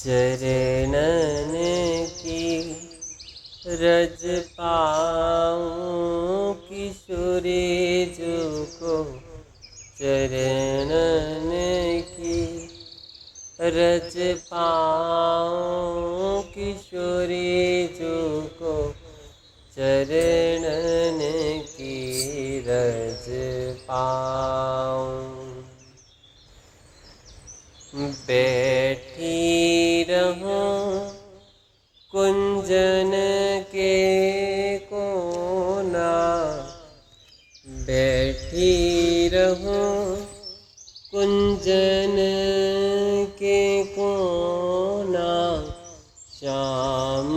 चरणन की रज पाऊँ, किशोरी जो को चरणन की रज पाऊँ, किशोरी जो को चरणन की रज पाऊँ। बैठी रहूं कुंजन के कोना, बैठी रहूं कुंजन के कोना, श्याम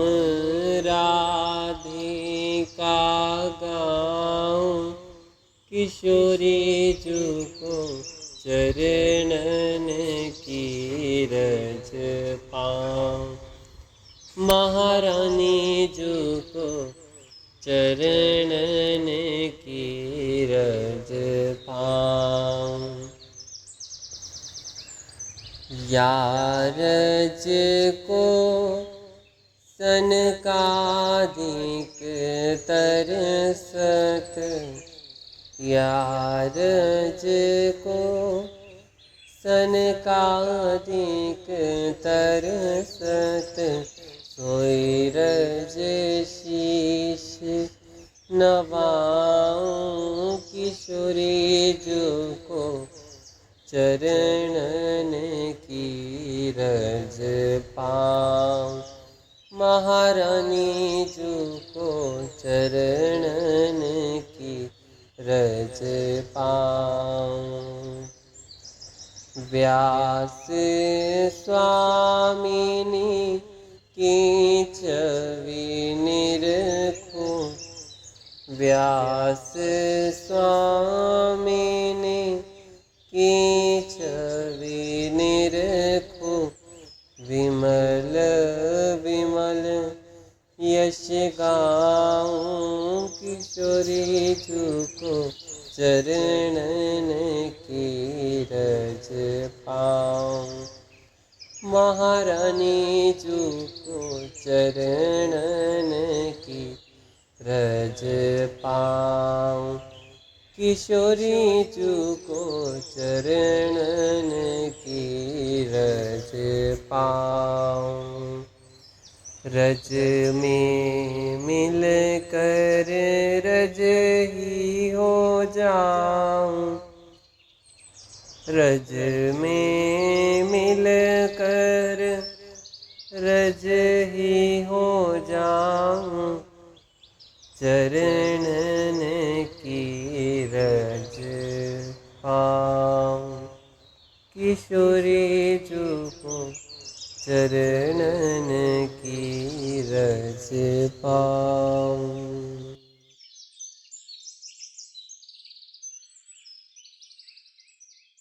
राधिका गाऊं, किशोरी जो को चरणन की रज पाऊँ। महारानी जो को चरणन की रज पाऊँ। यारज को सनकादिक तरसत, यारज को सनकादिक तरसत, सोई रज शीश नवाऊँ, किशोरी जो को चरणन की रज पाऊँ। महारानी जो को चरणन की रज पाऊँ। व्यास स्वामिनी की छवि निरखूं, व्यास स्वामिनी की छवि निरखूं, विमल विमल यश गाऊं, किशोरी जो को चरणन की रज पाऊँ। महारानी जो को चरणन की रज पाऊँ, किशोरी जो को चरणन की रज पाऊँ। रज में मिल कर रज ही हो जाऊं, रज में मिल कर रज ही हो जाऊं, चरणन की रज पाऊँ। किशोरी जो को चरणन की रज पाऊँ।